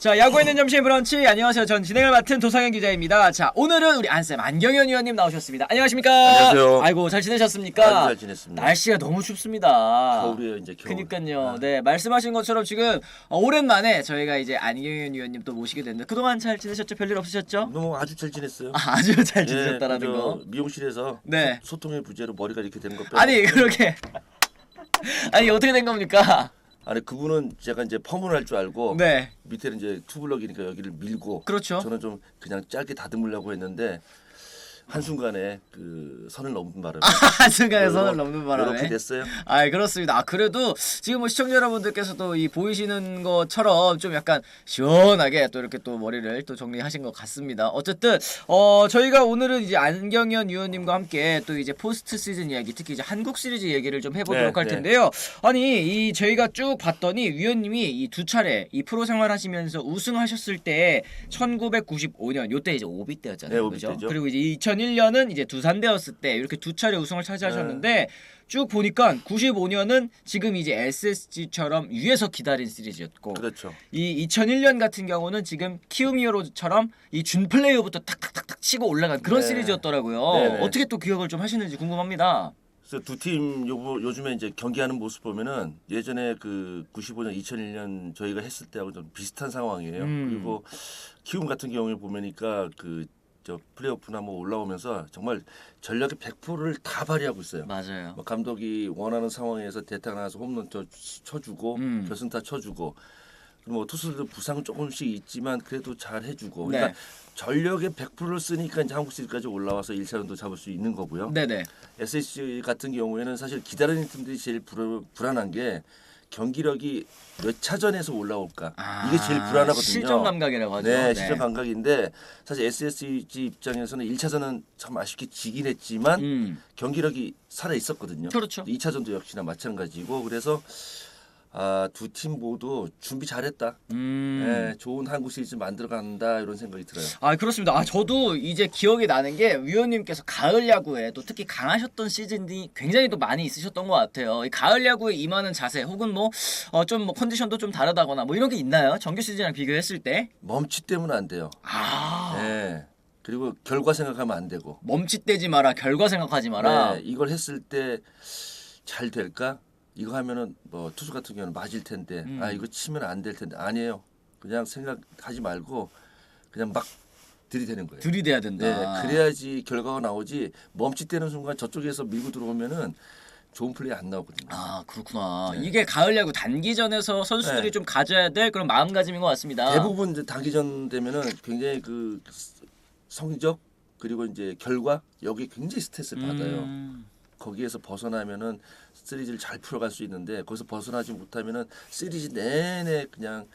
자, 야구에 있는 점심 브런치. 안녕하세요. 전 진행을 맡은 도상현 기자입니다. 자, 오늘은 우리 안쌤 안경현 위원님 나오셨습니다. 안녕하십니까? 안녕하세요. 아이고, 잘 지내셨습니까? 아주 잘 지냈습니다. 날씨가 너무 춥습니다. 겨울이에요, 이제 겨울. 그니까요. 네, 말씀하신 것처럼 지금 오랜만에 저희가 이제 안경현 위원님 또 모시게 됐는데 그동안 잘 지내셨죠? 별일 없으셨죠? 너무 아주 잘 지냈어요. 아주 잘 지내셨다라는 거. 미용실에서 네. 소통의 부재로 머리가 이렇게 된 거 빼고. 아니, 그렇게 아니, 어떻게 된 겁니까? 아니 그분은 제가 이제 펌을 할 줄 알고 네. 밑에는 이제 투블럭이니까 여기를 밀고 그렇죠. 저는 좀 그냥 짧게 다듬으려고 했는데 한순간에 그 선을 넘은 바람에 한순간에 선을 넘는 바람에 이렇게 됐어요. 아, 그렇습니다. 아, 그래도 지금 뭐 시청자 여러분들께서도 이 보이시는 것처럼 좀 약간 시원하게 또 이렇게 또 머리를 또 정리하신 것 같습니다. 어쨌든 저희가 오늘은 이제 안경현 위원님과 함께 또 이제 포스트 시즌 이야기, 특히 이제 한국 시리즈 얘기를 좀 해보도록 할 텐데요. 아니, 이 저희가 쭉 봤더니 위원님이 이 두 차례 이 프로 생활하시면서 우승하셨을 때 1995년 요때 이제 오비 때였잖아요. 네, 오비 그죠? 때죠. 그리고 이제 2001년은 이제 두산되었을 때 이렇게 두 차례 우승을 차지하셨는데 쭉 보니까 95년은 지금 이제 SSG처럼 위에서 기다린 시리즈였고, 그렇죠. 이 2001년 같은 경우는 지금 키움 히어로즈처럼 이 준 플레이오부터 탁탁탁탁 치고 올라간 그런 네. 시리즈였더라고요. 네네. 어떻게 또 기억을 좀 하시는지 궁금합니다. 그래서 두 팀 요즘에 이제 경기하는 모습 보면은 예전에 그 95년, 2001년 저희가 했을 때하고 좀 비슷한 상황이에요. 그리고 키움 같은 경우에 보면니까 그 저 플레이오프나 뭐 올라오면서 정말 전력의 100%를 다 발휘하고 있어요. 맞아요. 뭐 감독이 원하는 상황에서 대타 나와서 홈런 쳐주고 결승타 쳐주고, 그리고 뭐 투수들도 부상은 조금씩 있지만 그래도 잘 해주고. 네. 그러니까 전력의 100%를 쓰니까 이제 한국 시리즈까지 올라와서 1차전도 잡을 수 있는 거고요. 네네. SSG 같은 경우에는 사실 기다리는 팀들이 제일 불안한 게 경기력이 몇 차전에서 올라올까, 이게 제일 불안하거든요. 실전 감각이라고 하죠. 네, 실전 감각인데 사실 SSG 입장에서는 1차전은 참 아쉽게 지긴 했지만 경기력이 살아 있었거든요. 그렇죠. 2차전도 역시나 마찬가지고, 그래서 두 팀 모두 준비 잘했다. 네, 좋은 한국 시리즈 만들어간다 이런 생각이 들어요. 아, 그렇습니다. 아, 저도 이제 기억이 나는 게 위원님께서 가을 야구에 또 특히 강하셨던 시즌이 굉장히 또 많이 있으셨던 것 같아요. 이 가을 야구에 임하는 자세 혹은 뭐 좀 뭐 컨디션도 좀 다르다거나 뭐 이런 게 있나요? 정규 시즌이랑 비교했을 때? 멈칫되면 안 돼요. 아, 네. 그리고 결과 생각하면 안 되고. 멈칫대지 마라, 결과 생각하지 마라. 네, 이걸 했을 때 잘 될까? 이거 하면은 뭐 투수 같은 경우는 맞을 텐데, 이거 치면 안 될 텐데. 아니에요. 그냥 생각하지 말고 그냥 막 들이대는 거예요. 들이대야 된다. 네, 그래야지 결과가 나오지. 멈칫대는 순간 저쪽에서 밀고 들어오면은 좋은 플레이 안 나오거든요. 아, 그렇구나. 이게 가을 야구 단기전에서 선수들이 네. 좀 가져야 될 그런 마음가짐인 것 같습니다. 대부분 이제 단기전 되면은 굉장히 그 성적 그리고 이제 결과 여기 굉장히 스트레스를 받아요. 거기에서 벗어나면은 시리즈를 잘 풀어갈 수 있는데, 거기서 벗어나지 못하면은 시리즈 내내 그냥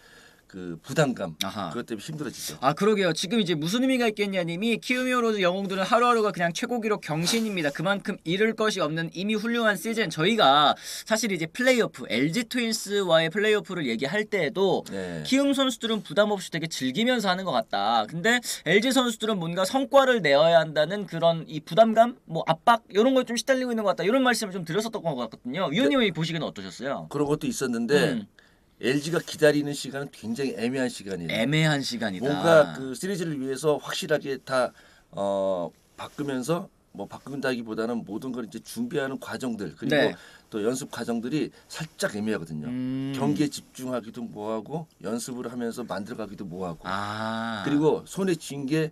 그 부담감, 아하. 그것 때문에 힘들어지죠. 아, 그러게요. 지금 이제 무슨 의미가 있겠냐님이 키움 히어로즈 영웅들은 하루하루가 그냥 최고 기록 경신입니다. 그만큼 잃을 것이 없는 이미 훌륭한 시즌. 저희가 사실 이제 플레이오프 LG 트윈스와의 플레이오프를 얘기할 때에도 네. 키움 선수들은 부담 없이 되게 즐기면서 하는 것 같다. 근데 LG 선수들은 뭔가 성과를 내어야 한다는 그런 이 부담감, 뭐 압박 이런 걸 좀 시달리고 있는 것 같다. 이런 말씀을 좀 드렸었던 것 같거든요. 위원님이 보시기에는 어떠셨어요? 그런 것도 있었는데 LG가 기다리는 시간은 굉장히 애매한 시간이에요. 애매한 시간이다. 뭔가 그 시리즈를 위해서 확실하게 다 바꾸면서, 뭐 바꾼다기보다는 모든 걸 이제 준비하는 과정들, 그리고 네. 또 연습 과정들이 살짝 애매하거든요. 경기에 집중하기도 뭐하고 연습을 하면서 만들어가기도 뭐하고. 아, 그리고 손에 쥔 게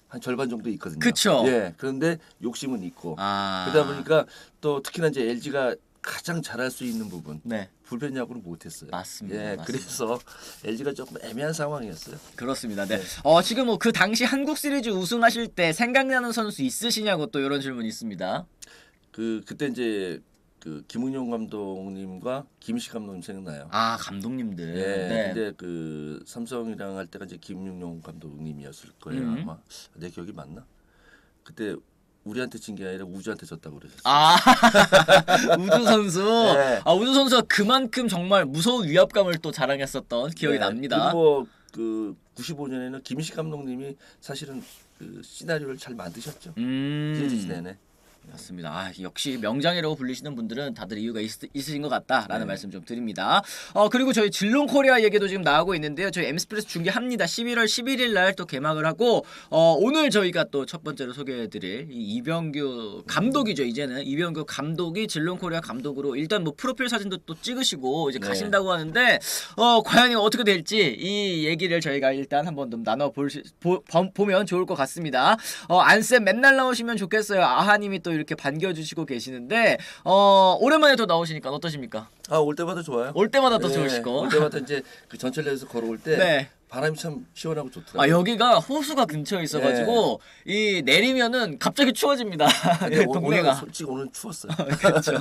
한 절반 정도 있거든요. 그쵸. 예, 그런데 욕심은 있고. 아, 그러다 보니까 또 특히나 이제 LG가 가장 잘할 수 있는 부분, 네. 불펜 야구를 못했어요. 맞습니다. 예, 맞습니다. 그래서 LG가 조금 애매한 상황이었어요. 그렇습니다. 네. 지금 뭐 그 당시 한국 시리즈 우승하실 때 생각나는 선수 있으시냐고 또 이런 질문이 있습니다. 그때 이제 그 김은용 감독님과 김시 감독님 생각나요. 아, 감독님들. 예. 네. 근데 그 삼성이랑 할 때가 이제 김은용 감독님이었을 거예요. 아마 내 기억이 맞나? 그때 우리한테 진 게 아니라 우주한테 졌다고 그러셨어요. 아, 우주 선수. 네. 아, 우주 선수가 그만큼 정말 무서운 위압감을 또 자랑했었던 기억이 네. 납니다. 그리고 그 95년에는 김시 감독님이 사실은 그 시나리오를 잘 만드셨죠. 시리즈 내내. 맞습니다. 아, 역시 명장이라고 불리시는 분들은 다들 이유가 있으신 것 같다라는 말씀 좀 드립니다. 그리고 저희 진롱 코리아 얘기도 지금 나오고 있는데요. 저희 엠스프레스 중계합니다. 11월 11일 날 또 개막을 하고 오늘 저희가 또 첫 번째로 소개해드릴 이 이병규 감독이죠. 이제는 이병규 감독이 진롱 코리아 감독으로 일단 뭐 프로필 사진도 또 찍으시고 이제 가신다고 하는데 과연 어떻게 될지 이 얘기를 저희가 일단 한번 좀 보면 좋을 것 같습니다. 안쌤 맨날 나오시면 좋겠어요. 아하님이 또 이렇게 반겨주시고 계시는데 오랜만에 또 나오시니까 어떠십니까? 올 때마다 좋아요. 올 때마다 또 네, 좋으시고 올 때마다 이제 그 전철역에서 걸어올 때 네. 바람이 참 시원하고 좋더라고요. 여기가 호수가 근처에 있어가지고 이 내리면은 갑자기 추워집니다. 근데 동네가. 오늘 솔직히 오늘 추웠어요. 그렇죠.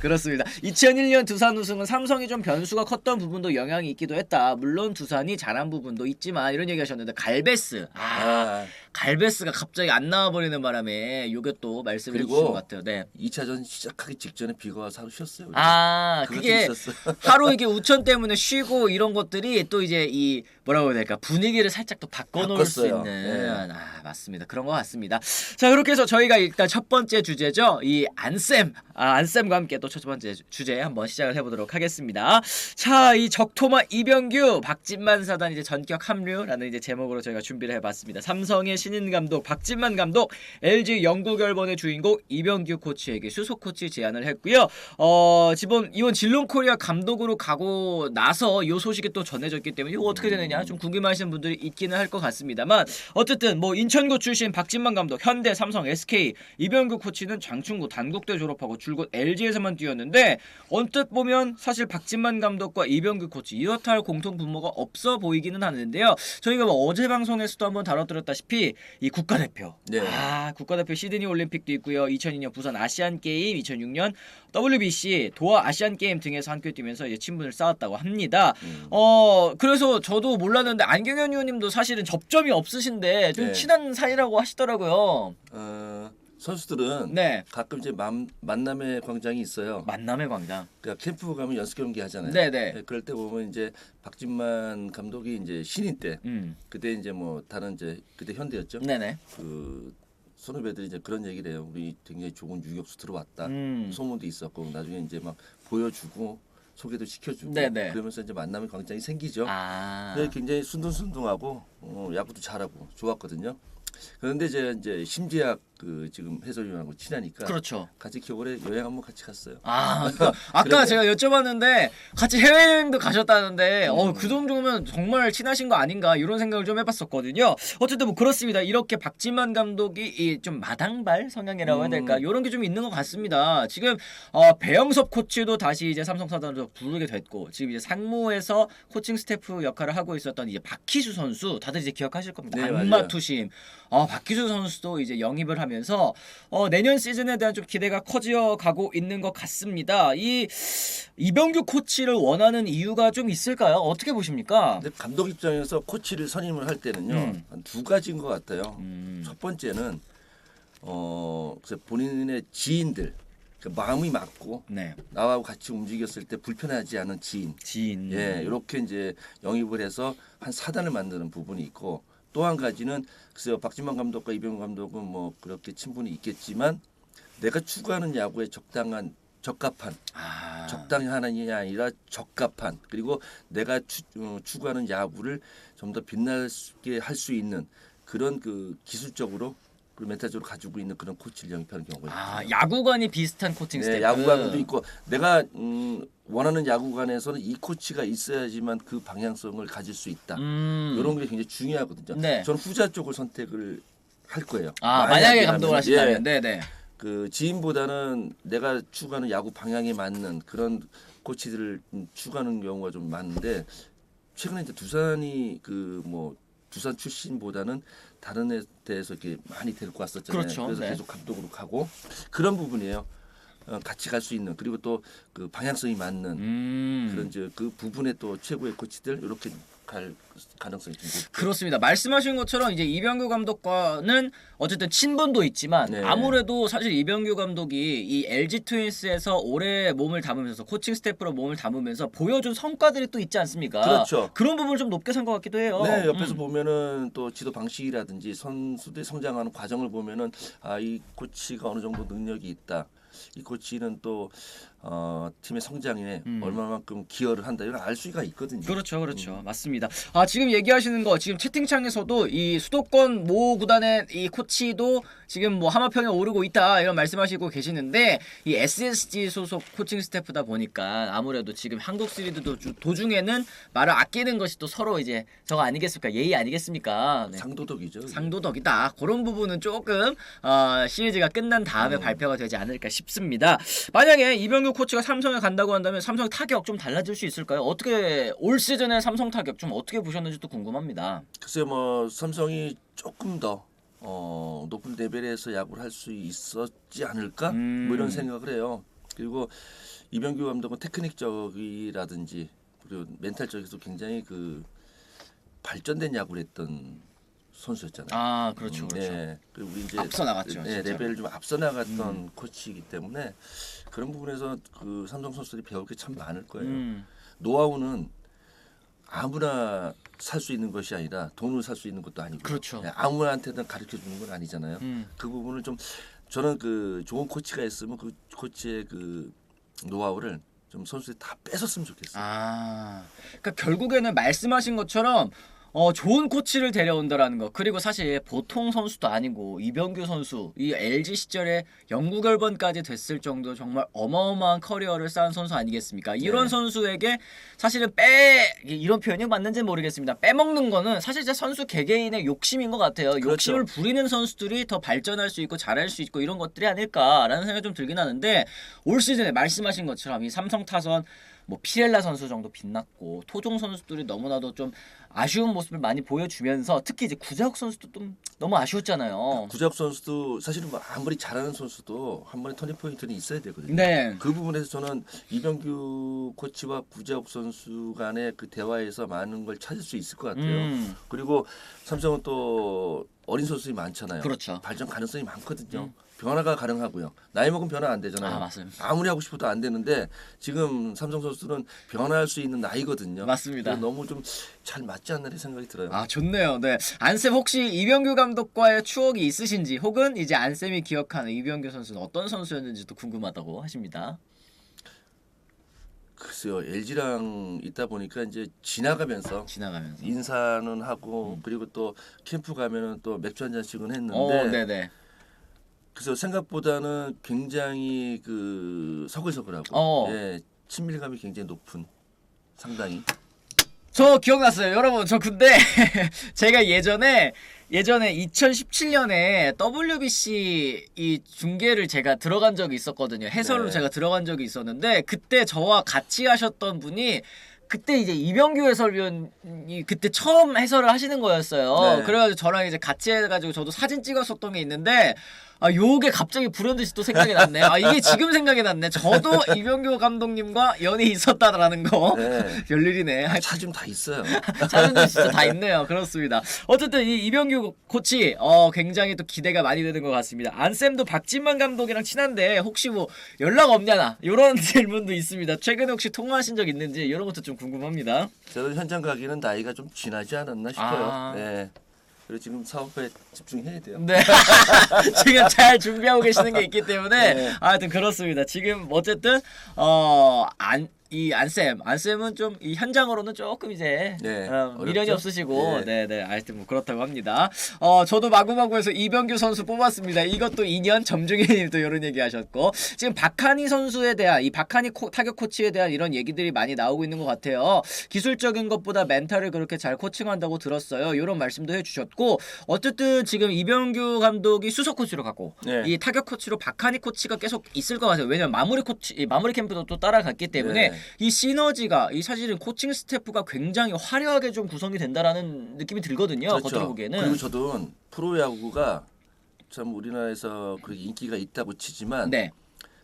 그렇습니다. 2001년 두산 우승은 삼성이 좀 변수가 컸던 부분도 영향이 있기도 했다. 물론 두산이 잘한 부분도 있지만 이런 얘기하셨는데 갈베스. 갈베스가 갑자기 안 나와버리는 바람에 요게 또 말씀해 주신 것 같아요. 네. 2차전 시작하기 직전에 비가 와서 하루 쉬었어요. 그게 하루 이게 우천 때문에 쉬고 이런 것들이 또 이제 이 뭐라고 해야 될까 분위기를 살짝 또 바꿔놓을 수 있는 네. 맞습니다. 그런 것 같습니다. 자 그렇게 해서 저희가 일단 첫 번째 주제죠. 이 안쌤과 함께 또 첫 번째 주제 한번 시작을 해보도록 하겠습니다. 자 이 적토마 이병규 박진만 사단 이제 전격 합류라는 이제 제목으로 저희가 준비를 해봤습니다. 삼성의 신인 감독 박진만 감독 LG 영구 결번의 주인공 이병규 코치에게 수석 코치 제안을 했고요. 이번 진롱 코리아 감독으로 가고 나서 이 소식이 또 전해졌기 때문에 이거 어떻게 되느냐 좀 궁금하신 분들이 있기는 할 것 같습니다만 어쨌든 뭐 인천고 출신 박진만 감독 현대 삼성 SK 이병규 코치는 장충고 단국대 졸업하고 줄곧 LG에서만 뛰었는데 언뜻 보면 사실 박진만 감독과 이병규 코치 이렇다 할 공통 분모가 없어 보이기는 하는데요. 저희가 뭐 어제 방송에서도 한번 다뤄드렸다시피 이 국가대표 국가대표 시드니 올림픽도 있고요. 2002년 부산 아시안게임 2006년 WBC 도하 아시안게임 등에서 함께 뛰면서 이제 친분을 쌓았다고 합니다. 그래서 저도 몰랐는데 안경현 의원님도 사실은 접점이 없으신데 좀 친한 사이라고 하시더라고요. 선수들은 네. 가끔 이제 만남의 광장이 있어요. 만남의 광장. 그러니까 캠프 가면 연습 경기 하잖아요. 네네. 그럴 때 보면 이제 박진만 감독이 이제 신인 때 그때 이제 뭐 다른 이제 그때 현대였죠. 네네. 그 선후배들이 이제 그런 얘기를 해요. 우리 굉장히 좋은 유격수 들어왔다. 소문도 있었고 나중에 이제 막 보여주고 소개도 시켜주고 네네. 그러면서 이제 만남의 광장이 생기죠. 아. 근데 굉장히 순둥순둥하고 야구도 잘하고 좋았거든요. 그런데 제가 이제 심지학 그 지금 해설위원하고 친하니까 그렇죠. 같이 겨울에 여행 한번 같이 갔어요. 아까 제가 여쭤봤는데 같이 해외여행도 가셨다는데 그 정도면 정말 친하신 거 아닌가 이런 생각을 좀 해봤었거든요. 어쨌든 뭐 그렇습니다. 이렇게 박진만 감독이 이 좀 마당발 성향이라고 해야 될까 이런 게 좀 있는 것 같습니다. 지금 배영섭 코치도 다시 이제 삼성 사단으로 부르게 됐고 지금 이제 상무에서 코칭 스태프 역할을 하고 있었던 이제 박희수 선수 다들 이제 기억하실 겁니다. 네, 악마 투심 박희수 선수도 이제 영입을 하면서 내년 시즌에 대한 좀 기대가 커져 가고 있는 것 같습니다. 이 이병규 코치를 원하는 이유가 좀 있을까요? 어떻게 보십니까? 근데 감독 입장에서 코치를 선임을 할 때는요 한 두 가지인 것 같아요. 첫 번째는 그래서 본인의 지인들 그 마음이 맞고 네. 나와 같이 움직였을 때 불편하지 않은 지인. 이렇게 이제 영입을 해서 한 사단을 만드는 부분이 있고 또 한 가지는 글쎄요 박진만 감독과 이병규 감독은 뭐 그렇게 친분이 있겠지만 내가 추구하는 야구에 적당한 적합한 적당히 하느냐 아니라 적합한 그리고 내가 추구하는 야구를 좀 더 빛나게 할 수 있는 그런 그 기술적으로 그리고 멘탈적으로 가지고 있는 그런 코치를 영입하는 경우가 있죠. 야구관이 비슷한 코칭 스태프. 야구관도 있고 내가 원하는 야구관에서는 이 코치가 있어야지만 그 방향성을 가질 수 있다. 이런 게 굉장히 중요하거든요. 네. 저는 후자 쪽을 선택을 할 거예요. 만약에 감독을 하신다면, 네네. 그 지인보다는 내가 추구하는 야구 방향에 맞는 그런 코치들을 추구하는 경우가 좀 많은데 최근에 이제 두산이 그 뭐 두산 출신보다는 다른 데에서 이렇게 많이 데리고 왔었잖아요. 그렇죠. 그래서 계속 감독으로 가고 그런 부분이에요. 같이 갈 수 있는 그리고 또 그 방향성이 맞는 그런 이제 그 부분에 또 최고의 코치들 이렇게 갈 가능성이 좀 높죠. 그렇습니다. 말씀하신 것처럼 이제 이병규 감독과는 어쨌든 친분도 있지만 네. 아무래도 사실 이병규 감독이 이 LG 트윈스에서 오래 몸을 담으면서 코칭 스태프로 몸을 담으면서 보여준 성과들이 또 있지 않습니까? 그렇죠. 그런 부분을 좀 높게 산 것 같기도 해요. 네, 옆에서 보면은 또 지도 방식이라든지 선수들이 성장하는 과정을 보면은 이 코치가 어느 정도 능력이 있다. 이 코치는 또 팀의 성장에 얼마만큼 기여를 한다. 이런 알 수가 있거든요. 그렇죠, 그렇죠, 맞습니다. 지금 얘기하시는 거 지금 채팅창에서도 이 수도권 모 구단의 이 코치도 지금 뭐 하마평에 오르고 있다 이런 말씀하시고 계시는데 이 SSG 소속 코칭 스태프다 보니까 아무래도 지금 한국 시리즈도 도중에는 말을 아끼는 것이 또 서로 이제 저거 아니겠습니까? 예의 아니겠습니까? 네. 상도덕이죠. 상도덕이다. 그런 부분은 조금 시리즈가 끝난 다음에 발표가 되지 않을까 싶습니다. 만약에 이병규 코치가 삼성에 간다고 한다면 삼성 타격 좀 달라질 수 있을까요? 어떻게 올 시즌의 삼성 타격 좀 어떻게 보셨는지도 궁금합니다. 글쎄 뭐 삼성이 조금 더 높은 레벨에서 야구를 할 수 있었지 않을까? 뭐 이런 생각을 해요. 그리고 이병규 감독은 테크닉적이라든지 그리고 멘탈적에서 굉장히 그 발전된 야구를 했던 선수였잖아요. 그렇죠, 그렇죠. 네. 그리고 우리 이제 앞서 나갔죠. 네, 진짜로. 레벨을 좀 앞서 나갔던 코치이기 때문에 그런 부분에서 그 삼성 선수들이 배울 게 참 많을 거예요. 노하우는 아무나 살 수 있는 것이 아니라 돈으로 살 수 있는 것도 아니고 그렇죠. 아무한테든 가르쳐 주는 건 아니잖아요. 그 부분을 좀 저는 그 좋은 코치가 있으면 그 코치의 그 노하우를 좀 선수들이 다 뺏었으면 좋겠어요. 그러니까 결국에는 말씀하신 것처럼 좋은 코치를 데려온다라는 거. 그리고 사실 보통 선수도 아니고 이병규 선수 이 LG 시절에 영구 결번까지 됐을 정도 정말 어마어마한 커리어를 쌓은 선수 아니겠습니까? 이런 네. 선수에게 사실은 이런 표현이 맞는지 모르겠습니다. 빼먹는 거는 사실 진짜 선수 개개인의 욕심인 것 같아요. 그렇죠. 욕심을 부리는 선수들이 더 발전할 수 있고 잘할 수 있고 이런 것들이 아닐까라는 생각이 좀 들긴 하는데 올 시즌에 말씀하신 것처럼 이 삼성 타선 뭐 피렐라 선수 정도 빛났고 토종 선수들이 너무나도 좀 아쉬운 모습을 많이 보여주면서 특히 이제 구자욱 선수도 좀 너무 아쉬웠잖아요. 구자욱 선수도 사실은 뭐 아무리 잘하는 선수도 한 번의 터닝 포인트는 있어야 되거든요. 네. 그 부분에서 저는 이병규 코치와 구자욱 선수 간의 그 대화에서 많은 걸 찾을 수 있을 것 같아요. 그리고 삼성은 또 어린 선수들이 많잖아요. 그렇죠. 발전 가능성이 많거든요. 변화가 가능하고요. 나이 먹으면 변화 안 되잖아요. 맞습니다. 아무리 하고 싶어도 안 되는데 지금 삼성 선수들은 변화할 수 있는 나이거든요. 맞습니다. 너무 좀 잘 맞지 않나 생각이 들어요. 좋네요. 네. 안쌤 혹시 이병규 감독과의 추억이 있으신지 혹은 이제 안쌤이 기억하는 이병규 선수는 어떤 선수였는지도 궁금하다고 하십니다. 글쎄요, LG랑 있다 보니까 이제 지나가면서 인사는 하고 그리고 또 캠프 가면은 또 맥주 한 잔씩은 했는데 네네. 그래서 생각보다는 굉장히 그 서글서글하고 친밀감이 굉장히 높은 상당히 저 기억났어요. 여러분 저 근데 제가 예전에 2017년에 WBC 이 중계를 제가 들어간 적이 있었거든요. 해설로 네. 제가 들어간 적이 있었는데 그때 저와 같이 하셨던 분이 그때 이제 이병규 해설위원이 그때 처음 해설을 하시는 거였어요. 네. 그래가지고 저랑 이제 같이 해가지고 저도 사진 찍었었던 게 있는데 요게 갑자기 불현듯이 또 생각이 났네요. 이게 지금 생각이 났네. 저도 이병규 감독님과 연이 있었다라는 거. 네. 별일이네. 차좀 다 있어요. 사진도 진짜 다 있네요. 그렇습니다. 어쨌든 이 이병규 코치 굉장히 또 기대가 많이 되는 것 같습니다. 안쌤도 박진만 감독이랑 친한데 혹시 뭐 연락 없냐나 이런 질문도 있습니다. 최근에 혹시 통화하신 적 있는지 이런 것도 좀 궁금합니다. 저는 현장 가기는 나이가 좀 지나지 않았나 싶어요. 네. 그리고 지금 사업에 집중해야 돼요. 네. 지금 잘 준비하고 계시는 게 있기 때문에 네. 하여튼 그렇습니다. 지금 어쨌든 안쌤은 좀 이 현장으로는 조금 이제 미련이 어렵죠? 없으시고 네네 하여튼 뭐 그렇다고 합니다. 저도 마구마구에서 이병규 선수 뽑았습니다. 이것도 2년 점중이님도 이런 얘기하셨고 지금 박한희 선수에 대한 이 박한희 타격 코치에 대한 이런 얘기들이 많이 나오고 있는 것 같아요. 기술적인 것보다 멘탈을 그렇게 잘 코칭한다고 들었어요. 이런 말씀도 해주셨고 어쨌든 지금 이병규 감독이 수석 코치로 갔고 이 타격 코치로 박한희 코치가 계속 있을 것 같아요. 왜냐면 마무리 캠프도 또 따라갔기 때문에 이 시너지가 이 사실은 코칭 스태프가 굉장히 화려하게 좀 구성이 된다라는 느낌이 들거든요. 그렇죠. 겉으로 보기에는. 그리고 저도 프로야구가 참 우리나라에서 그렇게 인기가 있다고 치지만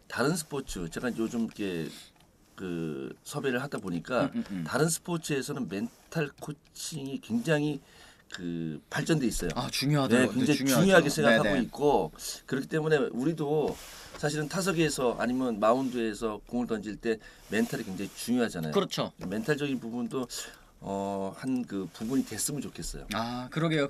다른 스포츠 제가 요즘 이렇게 그 섭외를 하다 보니까 다른 스포츠에서는 멘탈 코칭이 굉장히 그 발전돼 있어요. 아 중요하더라고요. 네, 굉장히 중요하죠. 중요하게 생각하고 네네. 있고 그렇기 때문에 우리도 사실은 타석에서 아니면 마운드에서 공을 던질 때 멘탈이 굉장히 중요하잖아요. 그렇죠. 멘탈적인 부분도 한 그 부분이 됐으면 좋겠어요. 아 그러게요.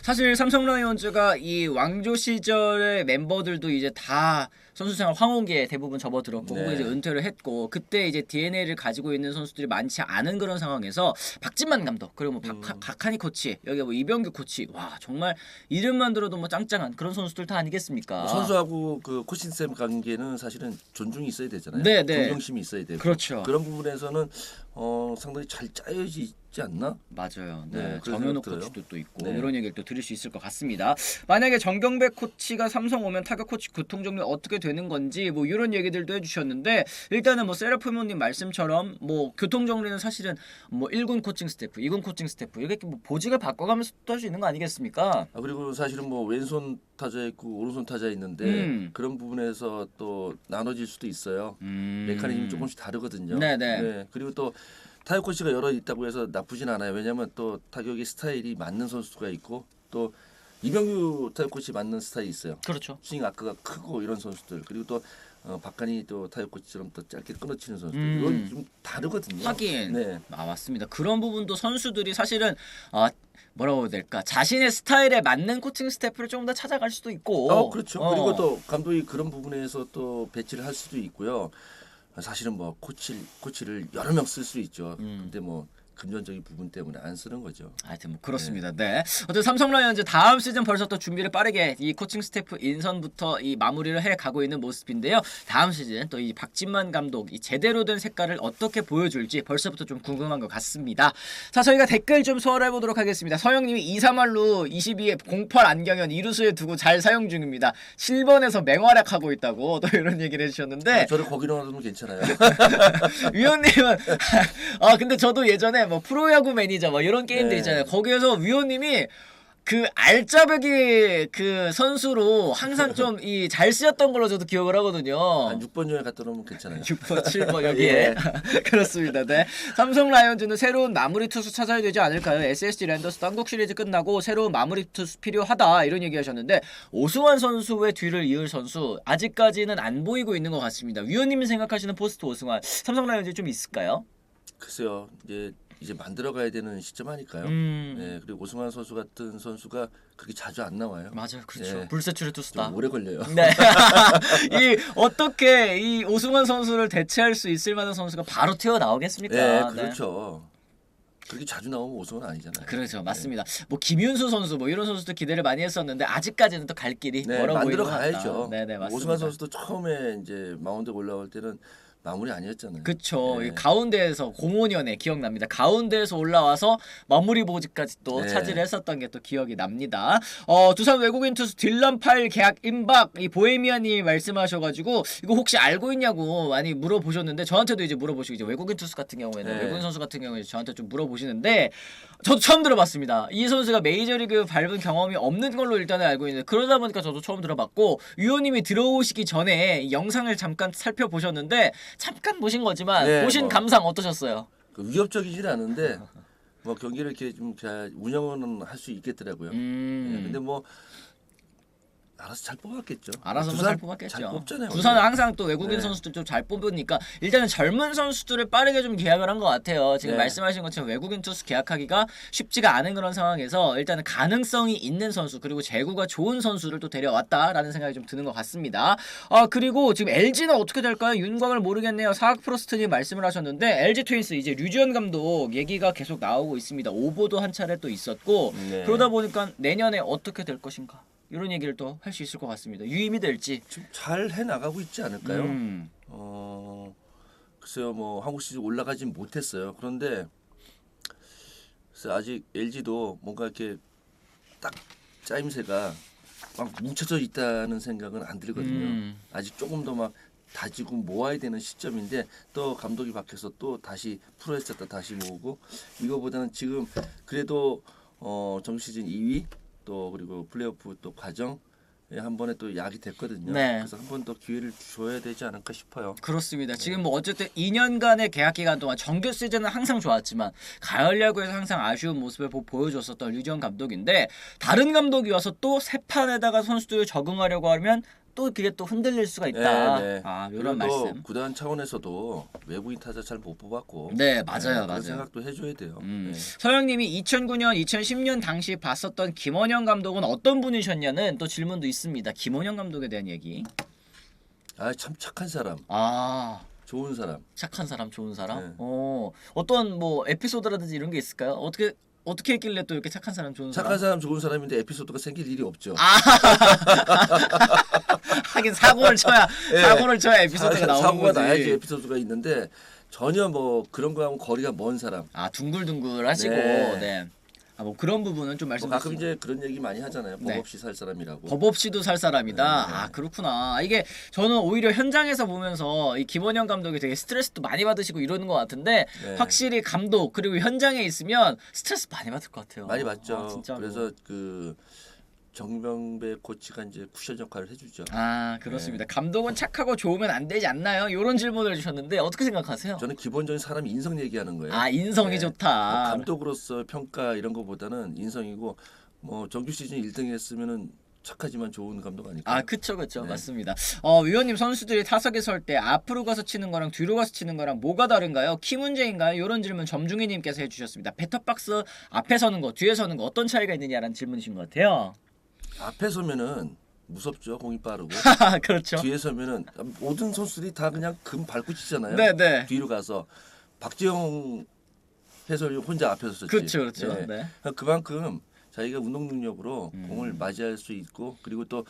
사실 삼성 라이온즈가 이 왕조 시절의 멤버들도 이제 다 선수 생활 황혼기에 대부분 접어들었고 네. 혹은 이제 은퇴를 했고 그때 이제 DNA를 가지고 있는 선수들이 많지 않은 그런 상황에서 박진만 감독 그리고 뭐 박한희 코치 여기 뭐 이병규 코치 와 정말 이름만 들어도 뭐 짱짱한 그런 선수들 다 아니겠습니까? 선수하고 그 코칭 쌤 관계는 사실은 존중이 있어야 되잖아요. 네, 네. 존경심이 있어야 되고 그렇죠. 그런 부분에서는 상당히 잘 짜여져 있지 않나? 맞아요. 네, 네, 그런 정현욱 생각 들어요. 코치도 또 있고 네. 이런 얘기를 또 들을 수 있을 것 같습니다. 만약에 정경백 코치가 삼성 오면 타격 코치 교통 정리 어떻게 되는 건지 뭐 이런 얘기들도 해주셨는데 일단은 뭐 세라프모님 말씀처럼 뭐 교통 정리는 사실은 뭐 1군 코칭 스태프, 2군 코칭 스태프 이렇게 뭐 보직을 바꿔가면서 또 할 수 있는 거 아니겠습니까? 그리고 사실은 뭐 왼손 타자 있고 오른손 타자 있는데 그런 부분에서 또 나눠질 수도 있어요. 메커니즘이 조금씩 다르거든요. 네네. 네. 그리고 또 타격 코치가 여러 있다고 해서 나쁘진 않아요. 왜냐하면 또 타격의 스타일이 맞는 선수가 있고 또 이병규 타격 코치 맞는 스타일이 있어요. 그렇죠. 스윙 아크가 크고 이런 선수들 그리고 또 박한이 또 타격 코치처럼 또 짧게 끊어치는 선수들 이건 좀 다르거든요. 하긴 네. 맞습니다. 그런 부분도 선수들이 사실은 뭐라고 해야 될까 자신의 스타일에 맞는 코칭 스태프를 조금 더 찾아갈 수도 있고 그렇죠. 그리고 또 감독이 그런 부분에서 또 배치를 할 수도 있고요. 사실은 뭐 코치를 여러 명 쓸 수 있죠. 근데 뭐 금전적인 부분 때문에 안 쓰는 거죠. 하여튼 뭐 그렇습니다. 네. 어쨌든 삼성 라이온즈 다음 시즌 벌써 또 준비를 빠르게 이 코칭 스태프 인선부터 이 마무리를 해 가고 있는 모습인데요. 다음 시즌 또 이 박진만 감독 이 제대로 된 색깔을 어떻게 보여줄지 벌써부터 좀 궁금한 것 같습니다. 자, 저희가 댓글 좀 소화해 보도록 하겠습니다. 서영님이 2-3할로 22에 08 안경현 이루수에 두고 잘 사용 중입니다. 7번에서 맹활약하고 있다고 또 이런 얘기를 해주셨는데 저를 거기로 놔두면 괜찮아요. 위원님은 근데 저도 예전에 뭐 프로야구 매니저 뭐 이런 게임들 네. 있잖아요. 거기에서 위원님이 그 알짜배기 그 선수로 항상 좀 이 잘 쓰였던 걸로 저도 기억을 하거든요. 한 6번 전에 갖다 놓으면 괜찮아요. 6번, 7번 여기에 예. 그렇습니다. 네. 삼성 라이온즈는 새로운 마무리 투수 찾아야 되지 않을까요? SSG 랜더스 한국 시리즈 끝나고 새로운 마무리 투수 필요하다 이런 얘기하셨는데 오승환 선수의 뒤를 이을 선수 아직까지는 안 보이고 있는 것 같습니다. 위원님이 생각하시는 포스트 오승환 삼성 라이온즈에 좀 있을까요? 글쎄요. 이제 만들어가야 되는 시점 아닐까요? 네, 그리고 오승환 선수 같은 선수가 그렇게 자주 안 나와요. 맞아요, 그렇죠. 네. 불세출의 투수다. 좀 오래 걸려요. 네. 어떻게 이 오승환 선수를 대체할 수 있을 만한 선수가 바로 튀어나오겠습니까? 네, 그렇죠. 그렇게 자주 나오면 오승환 아니잖아요. 그렇죠, 맞습니다. 뭐 김윤수 선수 뭐 이런 선수도 기대를 많이 했었는데 아직까지는 또 갈 길이 네, 멀어 보이는 만들어 것 같다. 가야죠. 네네, 맞습니다. 오승환 선수도 처음에 이제 마운드에 올라올 때는 마무리 아니었잖아요. 그쵸. 네. 이 가운데에서 05년에 기억납니다. 가운데에서 올라와서 마무리 보직까지 또 네. 차지를 했었던 게 또 기억이 납니다. 두산 외국인 투수 딜런 팔 계약 임박 이 보헤미아님이 말씀하셔가지고 이거 혹시 알고 있냐고 많이 물어보셨는데 저한테도 이제 물어보시고 이제 외국인 투수 같은 경우에는 네. 외국인 선수 같은 경우에 저한테 좀 물어보시는데 저도 처음 들어봤습니다. 이 선수가 메이저리그 밟은 경험이 없는 걸로 일단은 알고 있는데 그러다 보니까 저도 처음 들어봤고 위원님이 들어오시기 전에 이 영상을 잠깐 살펴보셨는데 잠깐 보신 거지만 네, 보신 뭐. 감상 어떠셨어요? 위협적이진 않은데 뭐 경기를 이렇게 좀 잘 운영은 할 수 있겠더라고요. 네, 근데 뭐 알아서 잘 뽑았겠죠. 알아서 두산 잘 뽑았겠죠. 잘 뽑잖아요. 두산은 원래. 항상 또 외국인 네. 선수들 좀 잘 뽑으니까 일단은 젊은 선수들을 빠르게 좀 계약을 한 것 같아요. 지금 네. 말씀하신 것처럼 외국인 투수 계약하기가 쉽지가 않은 그런 상황에서 일단은 가능성이 있는 선수 그리고 재구가 좋은 선수를 또 데려왔다라는 생각이 좀 드는 것 같습니다. 그리고 지금 LG는 어떻게 될까요? 윤광을 모르겠네요. 사학 프로스트님 말씀을 하셨는데 LG 트윈스 이제 류지원 감독 얘기가 계속 나오고 있습니다. 오보도 한 차례 또 있었고 네. 그러다 보니까 내년에 어떻게 될 것인가 이런 얘기를 또 할 수 있을 것 같습니다. 유임이 될지. 좀 잘 해 나가고 있지 않을까요? 음. 글쎄요, 뭐 한국 시리즈 올라가진 못했어요. 그런데 글쎄 아직 LG도 뭔가 이렇게 딱 짜임새가 막 뭉쳐져 있다는 생각은 안 들거든요. 아직 조금 더 막 다지고 모아야 되는 시점인데 또 감독이 바뀌어서 또 다시 프로했었다 다시 모으고 이거보다는 지금 그래도 정규 시즌 2위 또 그리고 플레이오프 또 과정 한 번에 또 약이 됐거든요. 네. 그래서 한 번 더 기회를 줘야 되지 않을까 싶어요. 그렇습니다. 지금 뭐 어쨌든 2년간의 계약 기간 동안 정규 시즌은 항상 좋았지만 가을 야구에서 항상 아쉬운 모습을 보여줬었던 류지원 감독인데 다른 감독이 와서 또 새 판에다가 선수들을 적응하려고 하면 또 그게 또 흔들릴 수가 있다. 아, 이런 말씀. 구단 차원에서도 외국인 타자 잘 못 뽑았고. 네, 맞아요, 그런 맞아요. 생각도 해줘야 돼요. 네. 서영님이 2009년, 2010년 당시 봤었던 김원형 감독은 어떤 분이셨냐는 또 질문도 있습니다. 김원형 감독에 대한 얘기. 아, 참 착한 사람, 아, 좋은 사람. 착한 사람, 좋은 사람. 네. 어떤 뭐 에피소드라든지 이런 게 있을까요? 어떻게 했길래 또 이렇게 착한 사람, 좋은 사람? 착한 사람, 좋은 사람인데 에피소드가 생길 일이 없죠. 하긴 사고를 쳐야 예. 사고를 쳐야 에피소드가 나오는 사고가 거지. 나야지 에피소드가 있는데 전혀 뭐 그런 거하고 거리가 먼 사람. 아, 둥글둥글하시고 네. 네. 아, 뭐 그런 부분은 좀 뭐 말씀. 가끔 이제 그런 얘기 많이 하잖아요. 법 네. 없이 살 사람이라고. 법 없이도 살 사람이다. 네. 아, 그렇구나. 이게 저는 오히려 현장에서 보면서 이 김원형 감독이 되게 스트레스도 많이 받으시고 이러는 것 같은데 네. 확실히 감독 그리고 현장에 있으면 스트레스 많이 받을 것 같아요. 많이 받죠. 아, 진짜로. 그래서 그 정병배 코치가 이제 쿠션 역할을 해주죠. 아, 그렇습니다. 감독은 착하고 좋으면 안 되지 않나요? 이런 질문을 해주셨는데 어떻게 생각하세요? 저는 기본적인 사람 인성 얘기하는 거예요. 아, 인성이 네. 좋다. 뭐 감독으로서 평가 이런 거보다는 인성이고 뭐 정규 시즌 1등 했으면은 착하지만 좋은 감독 아닐까요? 아, 그쵸, 네. 맞습니다. 위원님 선수들이 타석에 설 때 앞으로 가서 치는 거랑 뒤로 가서 치는 거랑 뭐가 다른가요? 키 문제인가요? 이런 질문 점중희님께서 해주셨습니다. 배터박스 앞에 서는 거, 뒤에 서는 거 어떤 차이가 있느냐라는 질문이신 것 같아요. 앞에 서면은 무섭죠. 공이 빠르고. 그렇죠. 뒤에 서면은 모든 선수들이 다 그냥 금 밟고 치잖아요. 네네. 뒤로 가서 박지영 해설이 혼자 앞에서 쳤지. 그렇죠. 네. 네. 그만큼 자기가 운동 능력으로 공을 맞이할 수 있고 그리고 또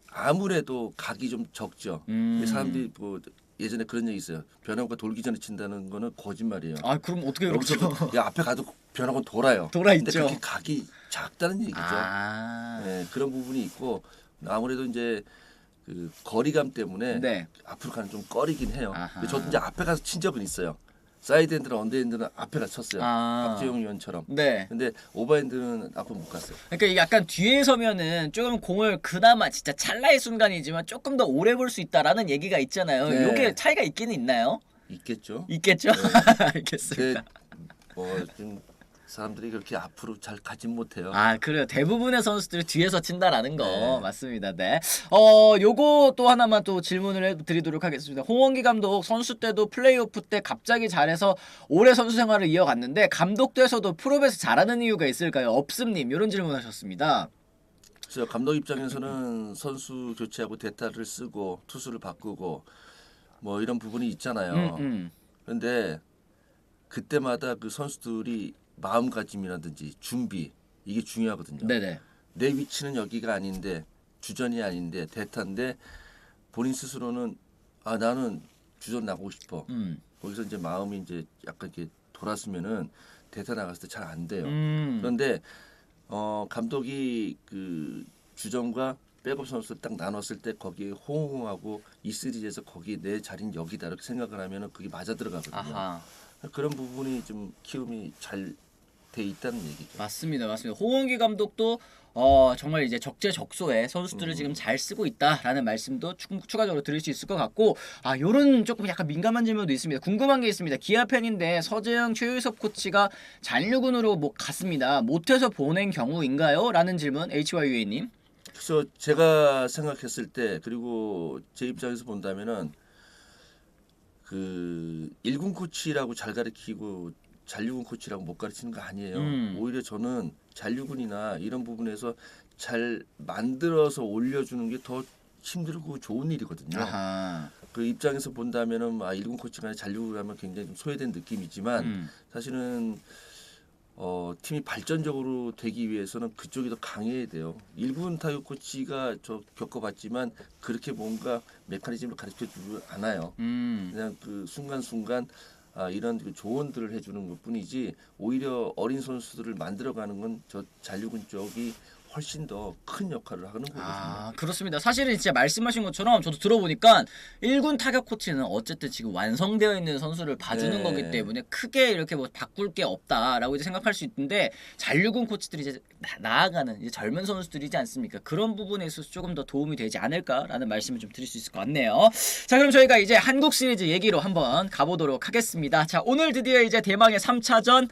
아무래도 각이 좀 적죠. 사람들이 뭐 예전에 그런 얘기 있어요. 변화구가 돌기 전에 친다는 거는 거짓말이에요. 아, 그럼 어떻게 여기서 그렇죠? 야 앞에 가도 변화구는 돌아요. 돌아 근데 있죠. 그게 각이 작다는 얘기죠. 아, 네, 그런 부분이 있고 아무래도 이제 그 거리감 때문에 네. 앞으로 가는 좀 꺼리긴 해요. 아하. 근데 저도 이제 앞에 가서 친 적은 있어요. 사이드핸드나 언더핸드는 앞에 가서 쳤어요. 아. 박지영 위원처럼. 네. 근데 오버핸드는 앞으로 못 갔어요. 그러니까 이게 약간 뒤에 서면은 조금 공을 그나마 진짜 찰나의 순간이지만 조금 더 오래 볼 수 있다라는 얘기가 있잖아요. 네. 이게 차이가 있기는 있나요? 있겠죠. 있겠죠. 근데 알겠습니다. 뭐좀 사람들이 그렇게 앞으로 잘 가진 못해요. 아, 그래요. 대부분의 선수들이 뒤에서 친다라는 거 네. 맞습니다. 네. 요거 또 하나만 또 질문을 해드리도록 하겠습니다. 홍원기 감독 선수 때도 플레이오프 때 갑자기 잘해서 오래 선수 생활을 이어갔는데 감독 돼서도 프로에서 잘하는 이유가 있을까요? 없음님 이런 질문하셨습니다. 그래서 감독 입장에서는 선수 교체하고 대타를 쓰고 투수를 바꾸고 뭐 이런 부분이 있잖아요. 그런데 그때마다 그 선수들이 마음가짐이라든지 준비 이게 중요하거든요. 네네. 내 위치는 여기가 아닌데 주전이 아닌데 대타인데 본인 스스로는 아 나는 주전 나가고 싶어. 거기서 이제 마음이 이제 약간 이렇게 돌았으면은 대타 나갔을 때 잘 안 돼요. 그런데 감독이 그 주전과 백업 선수를 딱 나눴을 때 거기에 호응하고 이 시리즈에서 거기 내 자리는 여기다 이렇게 생각을 하면은 그게 맞아 들어가거든요. 아하. 그런 부분이 좀 키움이 잘 돼 있다는 얘기죠. 맞습니다. 홍원기 감독도 정말 이제 적재적소에 선수들을 지금 잘 쓰고 있다라는 말씀도 추가적으로 드릴 수 있을 것 같고 요런 조금 약간 민감한 질문도 있습니다. 궁금한 게 있습니다. 기아 팬인데 서재영, 최유섭 코치가 잔류군으로 뭐 갔습니다. 못해서 보낸 경우인가요? 라는 질문 HYUA님. 그래서 제가 생각했을 때 그리고 제 입장에서 본다면은 그 1군 코치라고 잘 가르치고 잔류군 코치라고 못 가르치는 거 아니에요. 오히려 저는 잔류군이나 이런 부분에서 잘 만들어서 올려주는 게 더 힘들고 좋은 일이거든요. 아하. 그 입장에서 본다면은 1군 코치가 아니라 잔류군 하면 굉장히 좀 소외된 느낌이지만 사실은 팀이 발전적으로 되기 위해서는 그쪽이 더 강해야 돼요. 1군 타격 코치가 저 겪어봤지만 그렇게 뭔가 메커니즘을 가르쳐주지 않아요. 그냥 그 순간순간 이런 그 조언들을 해주는 것뿐이지 오히려 어린 선수들을 만들어가는 건 저 잔류군 쪽이 훨씬 더 큰 역할을 하는 거거든요. 아, 그렇습니다. 사실은 진짜 말씀하신 것처럼 저도 들어보니까 1군 타격 코치는 어쨌든 지금 완성되어 있는 선수를 봐주는 네. 거기 때문에 크게 이렇게 뭐 바꿀 게 없다라고 이제 생각할 수 있는데 잔류군 코치들이 이제 나아가는 이제 젊은 선수들이지 않습니까? 그런 부분에 있어서 조금 더 도움이 되지 않을까라는 말씀을 좀 드릴 수 있을 것 같네요. 자, 그럼 저희가 이제 한국 시리즈 얘기로 한번 가보도록 하겠습니다. 자, 오늘 드디어 이제 대망의 3차전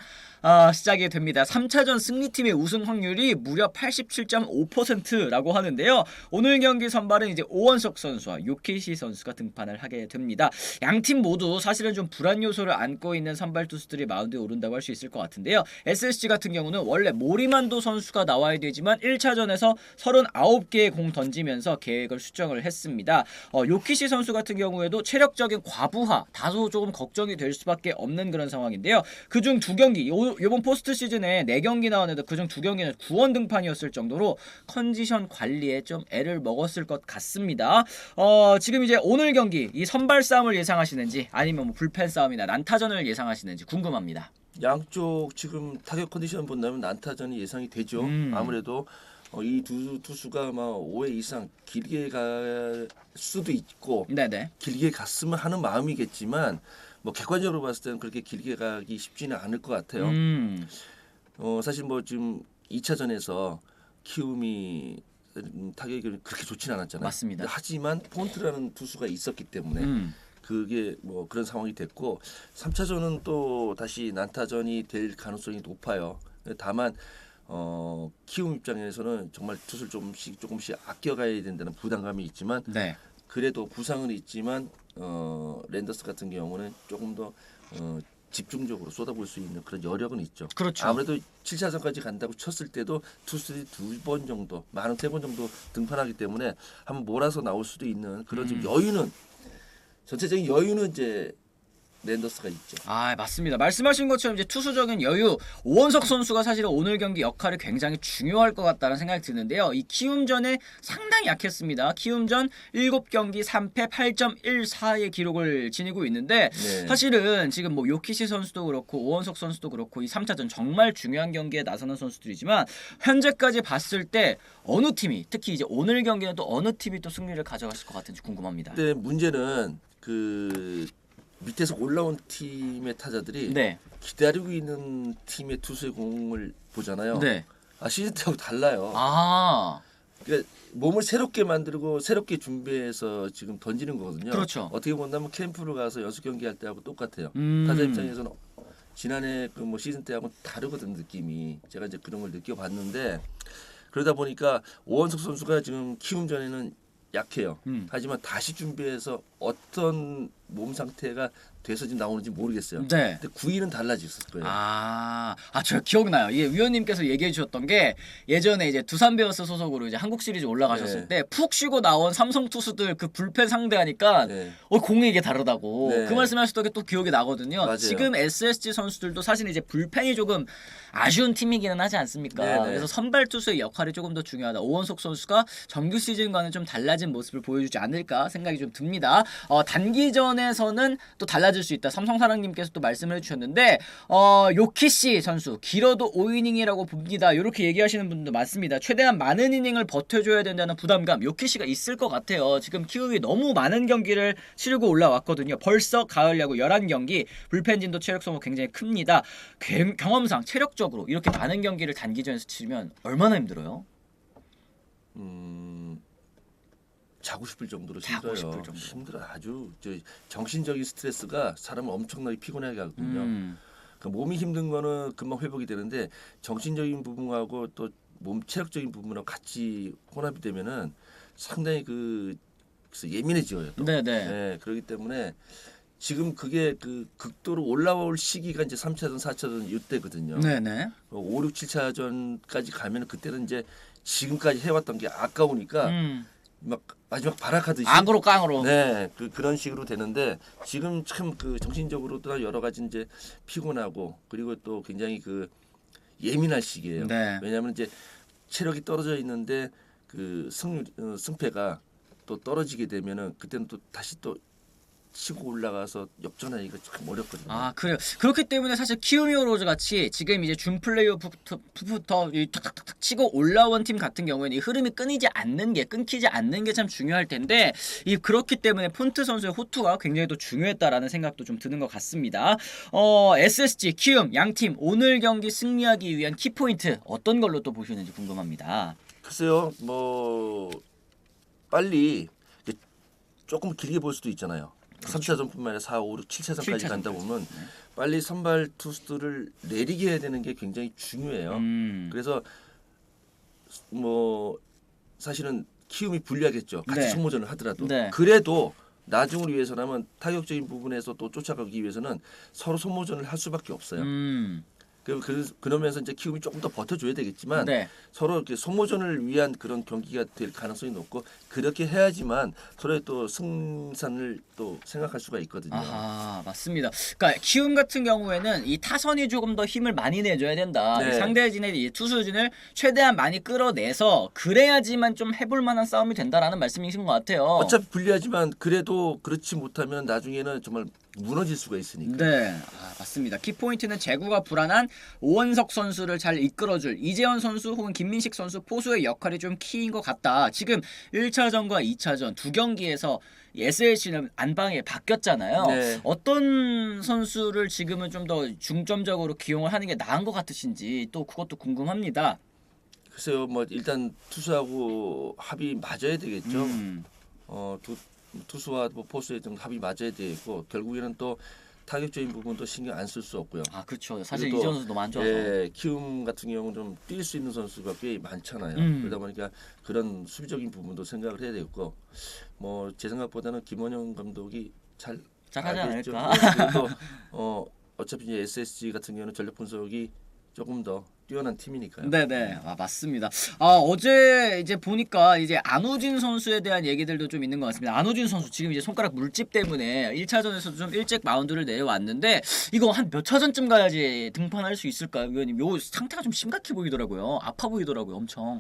시작이 됩니다. 3차전 승리팀의 우승 확률이 무려 87.5%라고 하는데요. 오늘 경기 선발은 이제 오원석 선수와 요키시 선수가 등판을 하게 됩니다. 양팀 모두 사실은 좀 불안 요소를 안고 있는 선발 투수들이 마운드에 오른다고 할 수 있을 것 같은데요. SSG 같은 경우는 원래 모리만도 선수가 나와야 되지만 1차전에서 39개의 공 던지면서 계획을 수정을 했습니다. 요키시 선수 같은 경우에도 체력적인 과부하 다소 조금 걱정이 될 수밖에 없는 그런 상황인데요. 그중 2경기 이번 포스트 시즌에 4경기 나왔는데 그중 2경기는 구원 등판이었을 정도로 컨디션 관리에 좀 애를 먹었을 것 같습니다. 지금 이제 오늘 경기 이 선발 싸움을 예상하시는지 아니면 뭐 불펜 싸움이나 난타전을 예상하시는지 궁금합니다. 양쪽 지금 타격 컨디션 본다면 난타전이 예상이 되죠. 아무래도 이 두 투수가 아마 5회 이상 길게 갈 수도 있고 네네. 길게 갔으면 하는 마음이겠지만 뭐 객관적으로 봤을 때는 그렇게 길게 가기 쉽지는 않을 것 같아요. 사실 뭐 지금 2차전에서 키움이 타격이 그렇게 좋지는 않았잖아요. 맞습니다. 하지만 폰트라는 투수가 있었기 때문에 그게 뭐 그런 상황이 됐고 3차전은 또 다시 난타전이 될 가능성이 높아요. 다만 키움 입장에서는 정말 투수를 조금씩 아껴가야 된다는 부담감이 있지만 네. 그래도 부상은 있지만 랜더스 같은 경우는 조금 더 집중적으로 쏟아볼 수 있는 그런 여력은 있죠. 그렇죠. 아무래도 7차전까지 간다고 쳤을 때도 투수들이 2번 정도, 많은 3번 정도 등판하기 때문에 한번 몰아서 나올 수도 있는 그런 좀 여유는 전체적인 여유는 이제 랜더스가 있죠. 아, 맞습니다. 말씀하신 것처럼 이제 투수적인 여유, 오원석 선수가 사실은 오늘 경기 역할이 굉장히 중요할 것 같다는 생각이 드는데요. 이 키움전에 상당히 약했습니다. 키움전 7경기 3패 8.14의 기록을 지니고 있는데 네. 사실은 지금 뭐 요키시 선수도 그렇고 오원석 선수도 그렇고 이 3차전 정말 중요한 경기에 나서는 선수들이지만 현재까지 봤을 때 어느 팀이 특히 이제 오늘 경기는 또 어느 팀이 또 승리를 가져갔을 것 같은지 궁금합니다. 근데 문제는 그 밑에서 올라온 팀의 타자들이 네. 기다리고 있는 팀의 투수의 공을 보잖아요. 네. 시즌 때하고 달라요. 아. 그러니까 몸을 새롭게 만들고 새롭게 준비해서 지금 던지는 거거든요. 그렇죠. 어떻게 본다면 캠프를 가서 연습 경기할 때하고 똑같아요. 음. 타자 입장에서는 지난해 그 뭐 시즌 때하고 다르거든 느낌이. 제가 이제 그런 걸 느껴봤는데 그러다 보니까 오원석 선수가 지금 키움전에는 약해요. 하지만 다시 준비해서 어떤 몸 상태가 돼서 지금 나오는지 모르겠어요. 네. 근데 9위는 달라졌을 거예요. 저 기억나요. 이게 위원님께서 얘기해 주셨던 게 예전에 이제 두산 베어스 소속으로 이제 한국 시리즈 올라가셨을 네. 때 푹 쉬고 나온 삼성 투수들 그 불펜 상대하니까 네. 공이 이게 다르다고 네. 그 말씀하셨던 게 또 기억이 나거든요. 맞아요. 지금 SSG 선수들도 사실 이제 불펜이 조금 아쉬운 팀이기는 하지 않습니까? 네, 네. 그래서 선발 투수의 역할이 조금 더 중요하다. 오원석 선수가 정규 시즌과는 좀 달라진 모습을 보여주지 않을까 생각이 좀 듭니다. 단기전에서는 또 달라질 수 있다. 삼성사랑님께서 또 말씀을 해주셨는데 요키시 선수 길어도 5이닝이라고 봅니다. 이렇게 얘기하시는 분도 많습니다. 최대한 많은 이닝을 버텨줘야 된다는 부담감 요키시가 있을 것 같아요. 지금 키움이 너무 많은 경기를 치르고 올라왔거든요. 벌써 가을 야구 11경기 불펜진도 체력 소모 굉장히 큽니다. 경험상 체력적으로 이렇게 많은 경기를 단기전에서 치르면 얼마나 힘들어요? 자고 싶을 정도로 자고 힘들어요. 싶을 정도로. 힘들어 아주 정신적인 스트레스가 사람을 엄청나게 피곤하게 하거든요. 그 몸이 힘든 거는 금방 회복이 되는데 정신적인 부분하고 또 몸 체력적인 부분하고 같이 혼합이 되면은 상당히 그래서 예민해져요. 또. 네네. 네, 그렇기 때문에 지금 그게 그 극도로 올라올 시기가 이제 3차전, 4차전 이때거든요. 네네. 5, 6, 7차전까지 가면 그때는 이제 지금까지 해왔던 게 아까우니까 막 마지막 발악하듯이 악으로 깡으로. 네, 그런 식으로 되는데 지금 참 그 정신적으로도 여러 가지 이제 피곤하고 그리고 또 굉장히 그 예민할 시기예요. 네. 왜냐하면 이제 체력이 떨어져 있는데 그 승패가 또 떨어지게 되면은 그때는 또 다시 또 치고 올라가서 역전하기가 참 어렵거든요. 아 그래요. 그렇기 때문에 사실 키움 히어로즈 같이 지금 이제 준 플레이오프부터 탁탁탁 치고 올라온 팀 같은 경우에는 이 흐름이 끊이지 않는 게 끊기지 않는 게 참 중요할 텐데 이 그렇기 때문에 폰트 선수의 호투가 굉장히 또 중요했다라는 생각도 좀 드는 것 같습니다. SSG, 키움 양팀 오늘 경기 승리하기 위한 키포인트 어떤 걸로 또 보시는지 궁금합니다. 글쎄요, 뭐 빨리 조금 길게 볼 수도 있잖아요. 3차전뿐만 아니라 4, 5, 6, 7차전까지 간다 보면 빨리 선발 투수들을 내리게 해야 되는 게 굉장히 중요해요. 그래서 뭐 사실은 키움이 불리하겠죠. 같이 네. 소모전을 하더라도. 네. 그래도 나중을 위해서라면 타격적인 부분에서 또 쫓아가기 위해서는 서로 소모전을 할 수밖에 없어요. 그러면서 이제 키움이 조금 더 버텨줘야 되겠지만 네. 서로 이렇게 소모전을 위한 그런 경기가 될 가능성이 높고 그렇게 해야지만 서로의 또 승산을 또 생각할 수가 있거든요. 아하 맞습니다. 그러니까 키움 같은 경우에는 이 타선이 조금 더 힘을 많이 내줘야 된다. 네. 상대진의 이 투수진을 최대한 많이 끌어내서 그래야지만 좀 해볼 만한 싸움이 된다라는 말씀이신 것 같아요. 어차피 불리하지만 그래도 그렇지 못하면 나중에는 정말 무너질 수가 있으니까. 네, 맞습니다. 키포인트는 제구가 불안한 오원석 선수를 잘 이끌어줄 이재현 선수 혹은 김민식 선수 포수의 역할이 좀 키인 것 같다. 지금 1차전과 2차전 두 경기에서 SLC는 안방에 바뀌었잖아요. 네. 어떤 선수를 지금은 좀 더 중점적으로 기용을 하는 게 나은 것 같으신지 또 그것도 궁금합니다. 글쎄요, 뭐 일단 투수하고 합이 맞아야 되겠죠. 음. 투수와 뭐 포수의 좀 합이 맞아야 되고 결국에는 또 타격적인 부분도 신경 안 쓸 수 없고요. 아 그렇죠. 사실 그리고 이재현 선수 너무 안 좋아서. 예, 키움 같은 경우는 좀 뛸 수 있는 선수가 꽤 많잖아요. 그러다 보니까 그런 수비적인 부분도 생각을 해야 되겠고 뭐 제 생각보다는 김원영 감독이 잘하지 알겠죠. 않을까? 그리고 어차피 이제 SSG 같은 경우는 전력 분석이 조금 더 뛰어난 팀이니까요. 네네, 맞습니다. 어제 이제 보니까 이제 안우진 선수에 대한 얘기들도 좀 있는 것 같습니다. 안우진 선수 지금 이제 손가락 물집 때문에 1차전에서도 좀 일찍 마운드를 내려왔는데 이거 한 몇 차전쯤 가야지 등판할 수 있을까요, 위원님? 요 상태가 좀 심각해 보이더라고요. 아파 보이더라고요, 엄청.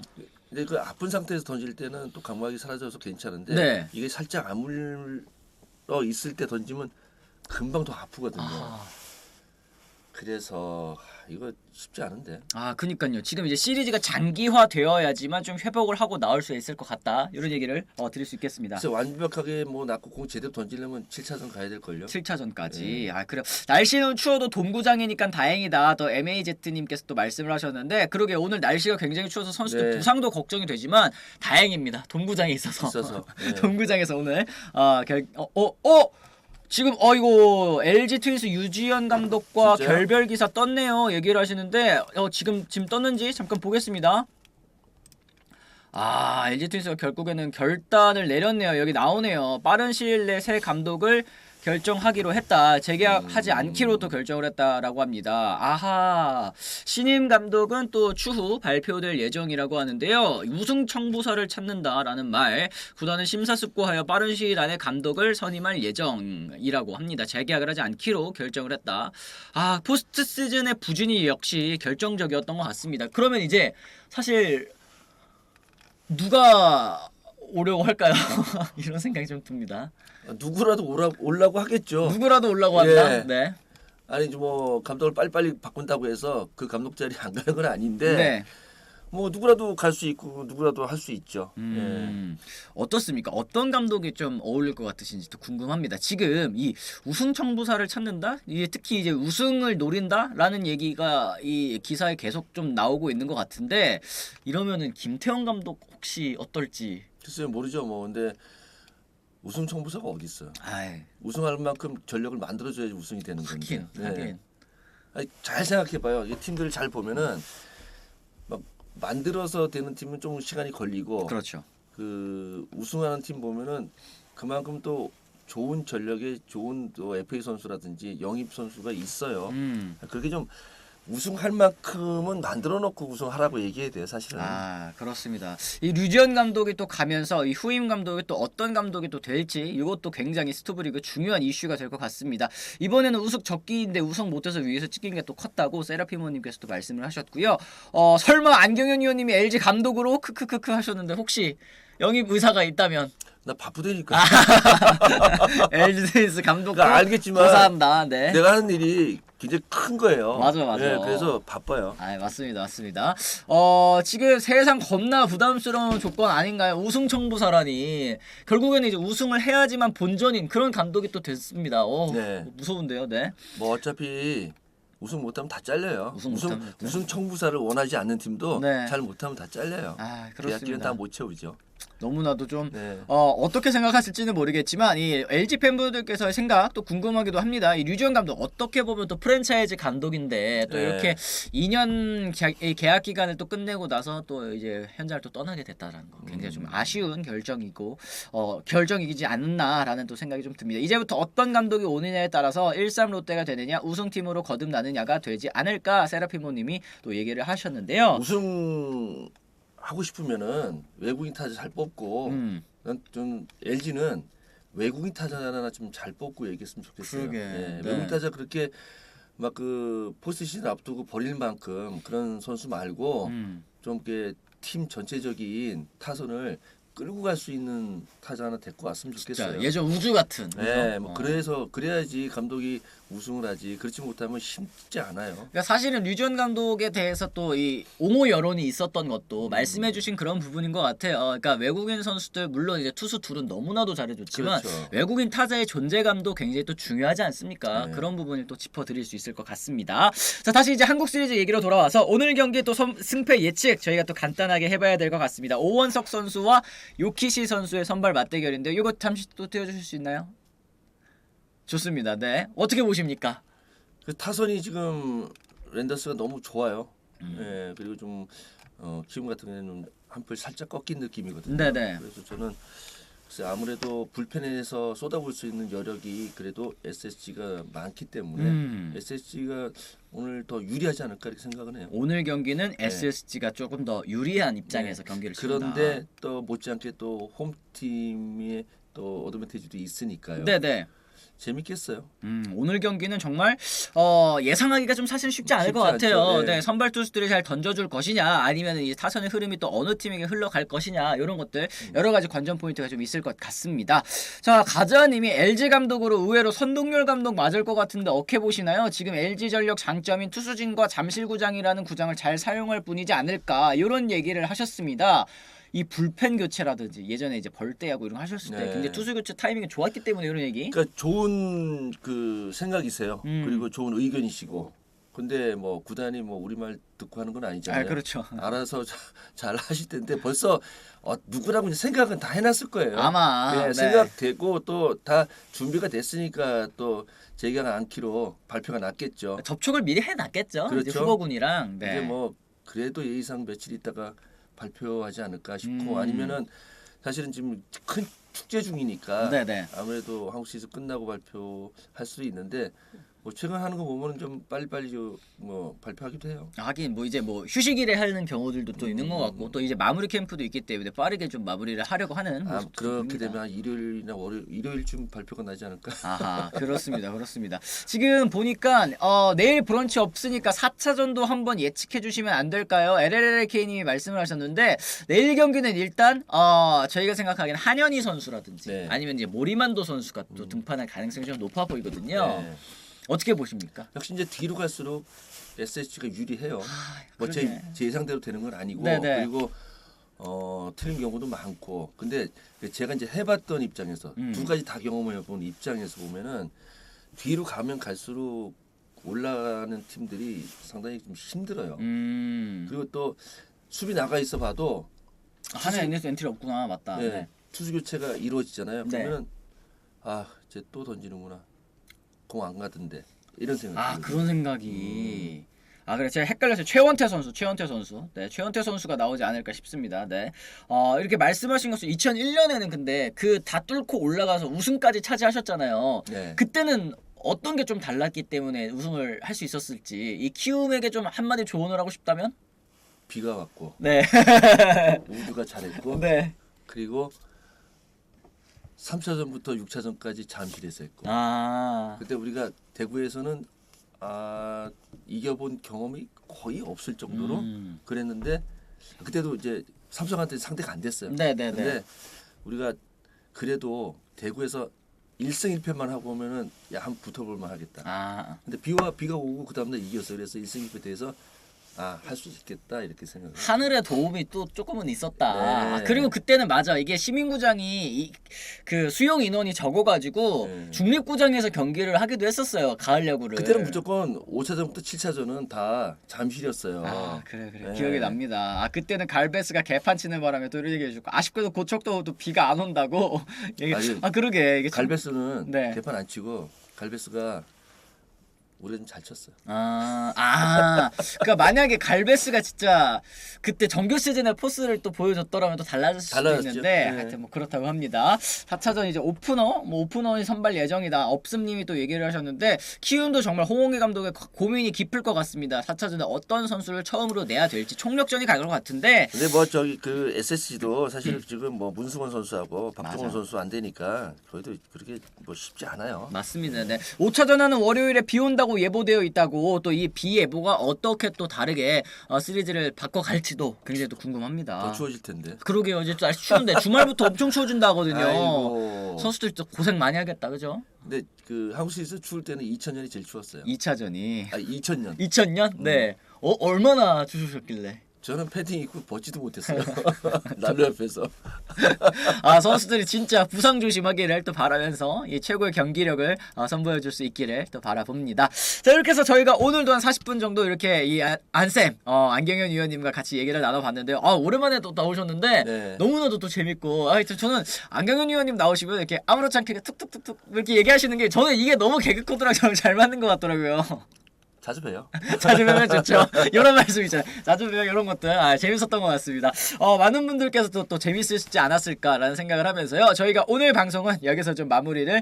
근데 그 아픈 상태에서 던질 때는 또 감각이 사라져서 괜찮은데 네. 이게 살짝 아물러 있을 때 던지면 금방 더 아프거든요. 그래서 이거 쉽지 않은데. 그니까요. 지금 이제 시리즈가 장기화 되어야지만 좀 회복을 하고 나올 수 있을 것 같다. 이런 얘기를 드릴 수 있겠습니다. 그래서 완벽하게 뭐 낫고 공 제대로 던지려면 7차전 가야 될 걸요. 7차전까지. 그래. 날씨는 추워도 동구장이니까 다행이다. 또 MAZ님께서 또 말씀을 하셨는데 그러게 오늘 날씨가 굉장히 추워서 선수들 네. 부상도 걱정이 되지만 다행입니다. 동구장에 있어서. 네. 동구장에서 오늘 지금 이거 LG 트윈스 유지현 감독과 진짜요? 결별 기사 떴네요. 얘기를 하시는데 지금 떴는지 잠깐 보겠습니다. LG 트윈스가 결국에는 결단을 내렸네요. 여기 나오네요. 빠른 시일 내 새 감독을 결정하기로 했다. 재계약하지 않기로 또 결정을 했다라고 합니다. 아하. 신임 감독은 또 추후 발표될 예정이라고 하는데요. 우승 청부사를 찾는다라는 말. 구단은 심사숙고하여 빠른 시일 안에 감독을 선임할 예정이라고 합니다. 재계약을 하지 않기로 결정을 했다. 포스트 시즌의 부진이 역시 결정적이었던 것 같습니다. 그러면 이제 사실 누가 오려고 할까요? 이런 생각이 좀 듭니다. 누구라도 올라고 하겠죠. 누구라도 올라고 한다. 예. 네. 아니 뭐 감독을 빨리빨리 바꾼다고 해서 그 감독 자리 안 가는 건 아닌데 네. 뭐 누구라도 갈 수 있고 누구라도 할 수 있죠. 어떻습니까? 어떤 감독이 좀 어울릴 것 같으신지 또 궁금합니다. 지금 이 우승 청부사를 찾는다? 이게 특히 이제 우승을 노린다라는 얘기가 이 기사에 계속 좀 나오고 있는 것 같은데 이러면은 김태형 감독 혹시 어떨지. 글쎄요 모르죠 뭐 근데 우승 청부사가 어디 있어요? 우승할 만큼 전력을 만들어줘야지 우승이 되는 건데. 하긴. 아니, 잘 생각해봐요. 이 팀들을 잘 보면은 막 만들어서 되는 팀은 좀 시간이 걸리고, 그렇죠. 그 우승하는 팀 보면은 그만큼 또 좋은 전력에 좋은 또 FA 선수라든지 영입 선수가 있어요. 그렇게 좀 우승할 만큼은 만들어 놓고 우승하라고 얘기해야 돼요, 사실은. 그렇습니다. 이 류지현 감독이 또 가면서 이 후임 감독이 또 어떤 감독이 또 될지 이것도 굉장히 스토브리그 중요한 이슈가 될 것 같습니다. 이번에는 우승 적기인데 우승 못해서 위에서 찍힌 게 또 컸다고 세라피모님께서도 말씀을 하셨고요. 설마 안경현 위원님이 LG 감독으로 크크크크 하셨는데 혹시 영입 의사가 있다면? 나 바쁘다니까. LG 트윈스 감독도 그러니까 알겠지만 고사한다. 네. 내가 하는 일이 굉장히 큰 거예요. 맞아, 맞아. 예, 그래서 바빠요. 아, 맞습니다, 맞습니다. 지금 세상 겁나 부담스러운 조건 아닌가요? 우승 청부사라니. 결국에는 이제 우승을 해야지만 본전인 그런 감독이 또 됐습니다. 네. 무서운데요, 네. 뭐 어차피 우승 못하면 다 잘려요. 우승 못하면 다 잘려요. 우승 청부사를 원하지 않는 팀도 네. 잘 못하면 다 잘려요. 아, 계약기는 그렇습니다. 다 못 채우죠. 너무나도 좀 네. 어떻게 생각하실지는 모르겠지만 이 LG 팬분들께서의 생각 또 궁금하기도 합니다. 이 류지원 감독 어떻게 보면 또 프랜차이즈 감독인데 또 네. 이렇게 2년 계약 기간을 또 끝내고 나서 또 이제 현장을 또 떠나게 됐다라는 거 굉장히 좀 아쉬운 결정이고 결정이지 않나라는 또 생각이 좀 듭니다. 이제부터 어떤 감독이 오느냐에 따라서 1-3 롯데가 되느냐 우승팀으로 거듭나느냐가 되지 않을까 세라피모님이 또 얘기를 하셨는데요. 우승 하고 싶으면은 외국인 타자 잘 뽑고 난 좀 LG는 외국인 타자 하나 좀 잘 뽑고 얘기했으면 좋겠어요. 그러게. 예, 네. 외국인 타자 그렇게 막 그 포스트 시즌 앞두고 버릴 만큼 그런 선수 말고 좀 이렇게 팀 전체적인 타선을 끌고 갈 수 있는 타자 하나 데리고 왔으면 좋겠어요. 진짜 예전 우주 같은. 네, 그죠? 뭐 그래서 그래야지 감독이 우승을 하지. 그렇지 못하면 쉽지 않아요. 그러니까 사실은 류지원 감독에 대해서 또 이 옹호 여론이 있었던 것도 말씀해주신 그런 부분인 것 같아요. 그러니까 외국인 선수들 물론 이제 투수 둘은 너무나도 잘해줬지만 그렇죠. 외국인 타자의 존재감도 굉장히 또 중요하지 않습니까? 네. 그런 부분을 또 짚어드릴 수 있을 것 같습니다. 자, 다시 이제 한국 시리즈 얘기로 돌아와서 오늘 경기 또 승패 예측 저희가 또 간단하게 해봐야 될 것 같습니다. 오원석 선수와 요키시 선수의 선발 맞대결인데 이거 잠시 또 띄워주실 수 있나요? 좋습니다. 네, 어떻게 보십니까? 그 타선이 지금 랜더스가 너무 좋아요. 예, 그리고 좀 기분 같은 경우에는 한풀 살짝 꺾인 느낌이거든요. 네네. 그래서 저는 글쎄 아무래도 불펜에서 쏟아볼 수 있는 여력이 그래도 SSG가 많기 때문에 SSG가 오늘 더 유리하지 않을까 이렇게 생각은 해요. 오늘 경기는 SSG가 조금 더 유리한 입장에서 경기를 치른다. 그런데 또 못지않게 또 홈팀의 또 어드밴티지도 있으니까요. 네네. 재밌겠어요. 오늘 경기는 정말 예상하기가 좀 사실 쉽지 않을 것 쉽지 같아요. 않죠. 네. 네. 선발 투수들이 잘 던져줄 것이냐, 아니면 이 타선의 흐름이 또 어느 팀에게 흘러갈 것이냐, 이런 것들 여러 가지 관전 포인트가 좀 있을 것 같습니다. 자, 가자님이 LG 감독으로 의외로 선동열 감독 맞을 것 같은데 어떻게 보시나요? 지금 LG 전력 장점인 투수진과 잠실구장이라는 구장을 잘 사용할 뿐이지 않을까 이런 얘기를 하셨습니다. 이 불펜 교체라든지 예전에 이제 벌떼하고 이런 거 하셨을 때 네. 굉장히 투수 교체 타이밍이 좋았기 때문에 이런 얘기. 그러니까 좋은 그 생각이세요. 그리고 좋은 의견이시고. 근데 뭐 구단이 뭐 우리 말 듣고 하는 건 아니잖아요. 아, 그렇죠. 알아서 잘 하실 텐데 벌써 누구라고 이제 생각은 다 해놨을 거예요. 아마, 네, 네. 생각되고 또 다 준비가 됐으니까 또 재계약 않기로 발표가 났겠죠. 접촉을 미리 해놨겠죠. 이제 그렇죠. 후보군이랑. 네. 이제 뭐 그래도 예의상 며칠 있다가 발표하지 않을까 싶고 아니면은 사실은 지금 큰 축제 중이니까 네네. 아무래도 한국 시리즈 끝나고 발표할 수도 있는데 뭐 최근 하는 거 보면은 좀 빨리빨리 뭐 발표하기도 해요. 하긴 뭐 이제 뭐 휴식일에 하는 경우들도 또 있는 것 같고 또 이제 마무리 캠프도 있기 때문에 빠르게 좀 마무리를 하려고 하는 모습도 그렇게 보입니다. 되면 한 일요일이나 일요일쯤 발표가 나지 않을까? 아하, 그렇습니다. 그렇습니다. 지금 보니까 내일 브런치 없으니까 4차전도 한번 예측해 주시면 안 될까요? LLLK님이 말씀을 하셨는데 내일 경기는 일단 저희가 생각하기에는 한현희 선수라든지 네. 아니면 이제 모리만도 선수가 또 등판할 가능성이 좀 높아 보이거든요. 네. 어떻게 보십니까? 역시 이제 뒤로 갈수록 SSG가 유리해요. 뭐 그러네. 제 예상대로 되는 건 아니고 네네. 그리고 틀린 경우도 많고 근데 제가 이제 해봤던 입장에서 두 가지 다 경험을 해본 입장에서 보면은 뒤로 가면 갈수록 올라가는 팀들이 상당히 좀 힘들어요. 그리고 또 수비 나가 있어 봐도 하나 NS 엔트리 없구나. 맞다. 네, 네. 투수 교체가 이루어지잖아요. 네. 그러면 쟤 또 던지는구나. 공 안 가던데 이런 생각. 아, 그런 생각이. 그래 제가 헷갈렸어요. 최원태 선수. 네, 최원태 선수가 나오지 않을까 싶습니다. 네, 이렇게 말씀하신 것은 2001년에는 근데 그 다 뚫고 올라가서 우승까지 차지하셨잖아요. 네. 그때는 어떤 게 좀 달랐기 때문에 우승을 할 수 있었을지 이 키움에게 좀 한마디 조언을 하고 싶다면? 비가 왔고 네, 우주가 잘했고 네. 그리고 3차전부터 6차전까지 잠실에서 했고 그때 우리가 대구에서는 이겨본 경험이 거의 없을 정도로 그랬는데 그때도 이제 삼성한테 상대가 안 됐어요. 네네네. 근데 우리가 그래도 대구에서 1승 1패만 하고 오면은 야 한번 붙어볼만 하겠다. 아. 근데 비가 오고 그 다음날 이겼어. 그래서 1승 1패 돼서 할 수 있겠다 이렇게 생각해요. 하늘의 도움이 또 조금은 있었다. 네. 아, 그리고 그때는 맞아. 이게 시민구장이 그 수용 인원이 적어가지고 네. 중립구장에서 경기를 하기도 했었어요. 가을 야구를. 그때는 무조건 5차전부터 7차전은 다 잠실이었어요. 아 그래 네. 기억이 납니다. 아 그때는 갈베스가 개판 치는 바람에 또 이런 얘기 해주고 아쉽게도 고척도 또 비가 안 온다고 얘기. 아니, 아 그러게 이게 참- 갈베스는 네. 개판 안 치고 갈베스가 올해는 잘 쳤어요. 그러니까 만약에 갈베스가 진짜 그때 정규 시즌의 포스를 또 보여줬더라면 또 달라졌을 수도 달라졌죠. 있는데 네. 하여튼 뭐 그렇다고 합니다. 4차전 이제 오프너이 선발 예정이다. 업슴님이 또 얘기를 하셨는데 키움도 정말 홍홍희 감독의 고민이 깊을 것 같습니다. 4차전에 어떤 선수를 처음으로 내야 될지 총력전이 갈 것 같은데 근데 뭐 저기 그 SSG도 사실 지금 뭐 문승원 선수하고 박종원 맞아. 선수 안 되니까 저희도 그렇게 뭐 쉽지 않아요. 맞습니다. 네. 5차전 하는 월요일에 비 온다고 예보되어 있다고 또 이 비 예보가 어떻게 또 다르게 시리즈를 바꿔갈지도 굉장히 또 궁금합니다. 더 추워질 텐데. 그러게요. 이제 또 날씨 추운데 주말부터 엄청 추워진다 하거든요. 아이고. 선수들 또 고생 많이 하겠다. 그죠? 근데 그 한국 시리즈 추울 때는 2000년이 제일 추웠어요. 2차전이 2000년. 2000년? 네. 얼마나 추우셨길래? 저는 패딩 입고 벗지도 못했어요. 난로 옆에서. 선수들이 진짜 부상 조심하기를 또 바라면서 이 최고의 경기력을 선보여줄 수 있기를 또 바라봅니다. 자 이렇게 해서 저희가 오늘도 한 40분 정도 이렇게 이 안쌤 안경현 위원님과 같이 얘기를 나눠봤는데요. 오랜만에 또 나오셨는데 네. 너무나도 또 재밌고 저는 안경현 위원님 나오시면 이렇게 아무렇지 않게 툭툭툭툭 이렇게 얘기하시는 게 저는 이게 너무 개그 코드랑 잘 맞는 것 같더라고요. 자주 봬요. 자주 뵈면 좋죠. 이런 말씀이잖아요. 자주 뵈면 이런 것들 재밌었던 것 같습니다. 많은 분들께서도 또 재밌으시지 않았을까라는 생각을 하면서요. 저희가 오늘 방송은 여기서 좀 마무리를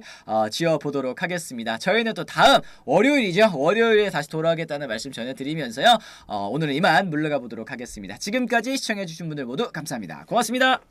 지어보도록 하겠습니다. 저희는 또 다음 월요일이죠. 월요일에 다시 돌아오겠다는 말씀 전해드리면서요. 오늘은 이만 물러가 보도록 하겠습니다. 지금까지 시청해주신 분들 모두 감사합니다. 고맙습니다.